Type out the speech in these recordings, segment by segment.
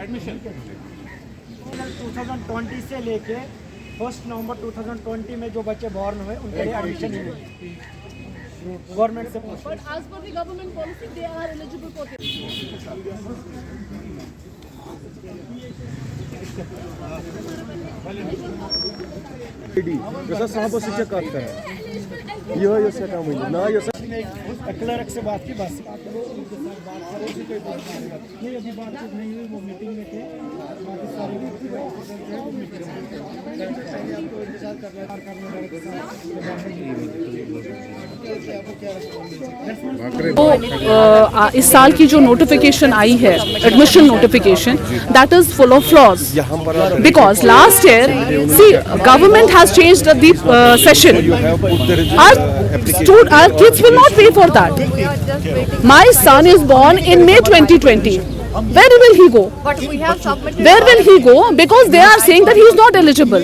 Admission 2020 से लेके 1 नवंबर 2020 में जो बच्चे बॉर्न हुए उनके लिए एडमिशन नहीं हुई गवर्नमेंट से पूछ। But as per the government policy, they are eligible for the. जैसा साहब शिक्षक करते हैं ये ऐसे काम हुई ना ये क्लर्क से बात की बस उनके साथ बात करो कि कोई बात नहीं अभी बातचीत नहीं हुई वो मीटिंग में थे बाकी सारे तो इस साल की जो नोटिफिकेशन आई है admission notification that is full of flaws because last year the government has changed the session our kids will not pay for that. My son is born in May 2020. Where will he go? But we have submitted. Where will he go? Because they are saying that he is not eligible.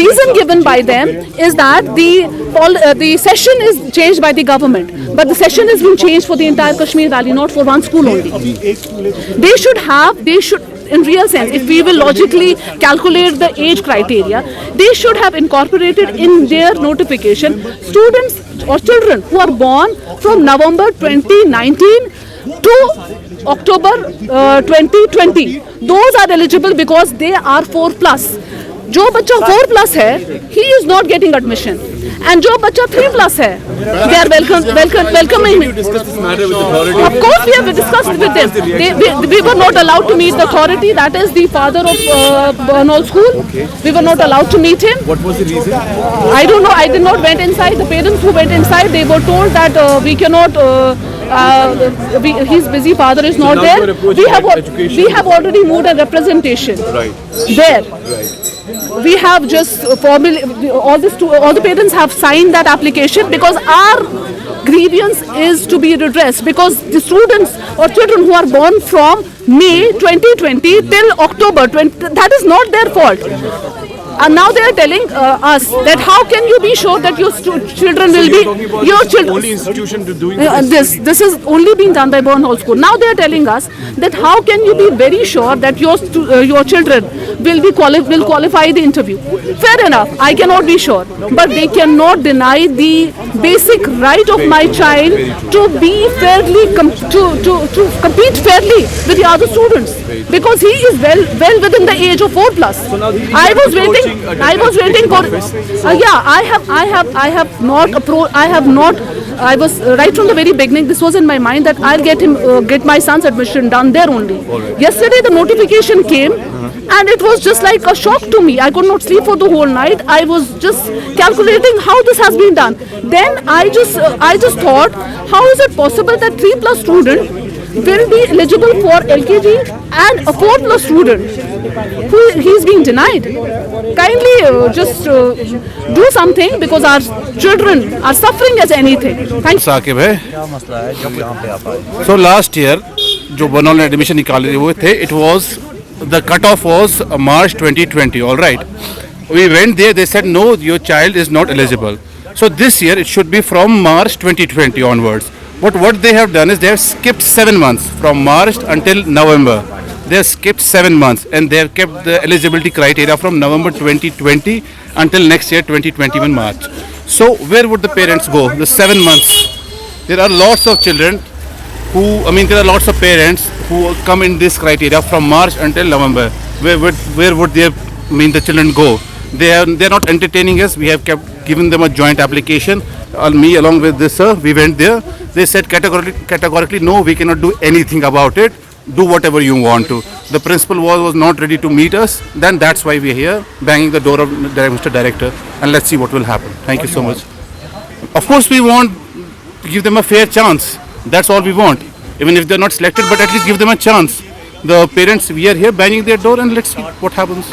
Reason given by them is that the session is changed by the government, but the session has been changed for the entire Kashmir Valley, not for one school only. They should. In real sense, if we will logically calculate the age criteria, they should have incorporated in their notification students or children who are born from November 2019 to October 2020. Those are eligible because they are 4+. जो बच्चा 4+ है, he is not getting admission, and जो बच्चा 3+ है, they are welcoming him. Of course, we have discussed with them. We were not allowed to meet the authority. That is the father of Bernal School. We were not allowed to meet him. What was the reason? I don't know. I did not went inside. The parents who went inside, they were told that we cannot. His busy father is not there. We have already moved a representation there. We have just formally all the parents have signed that application because our grievance is to be redressed because the students or children who are born from May 2020 till October 20, that is not their fault. And now they are telling us that how can you be sure that your children will be your children? Only institution to doing This is only being done by Bernal School. Now they are telling us that how can you be very sure that your children will qualify the interview? Fair enough, I cannot be sure, but they cannot deny the basic right of my child to be fairly to compete fairly with the other students because he is well within the age of 4+. I was waiting for I have not approached. I was right from the very beginning. This was in my mind that I'll get my son's admission done there only. Yesterday the notification came, and it was just like a shock to me. I could not sleep for the whole night. I was just calculating how this has been done. Then I just thought, how is it possible that 3+ student will be eligible for LKG and a 4+ student who he's being denied? Kindly just do something because our children are suffering as anything. Thank you. Saqib है। क्या मसला है जब यहाँ पे आप आए? So last year जो बर्नॉल ने एडमिशन निकाले हुए थे, it was the cutoff was March 2020. All right, we went there. They said no, your child is not eligible. So this year it should be from March 2020 onwards. But what they have done is they have skipped 7 months from March until November. They have skipped 7 months and they have kept the eligibility criteria from November 2020 until next year 2021 March. So where would the parents go? The 7 months. There are lots of children there are lots of parents who come in this criteria from March until November. Where would the children go? They are not entertaining us. We have given them a joint application. Me along with this sir, we went there. They said categorically no, we cannot do anything about it. Do whatever you want to. The principal was not ready to meet us. Then that's why we are here, banging the door of Mr. Director, and let's see what will happen. Thank you so much. Of course, we want to give them a fair chance. That's all we want. Even if they're not selected, but at least give them a chance. The parents, we are here banging their door, and let's see what happens.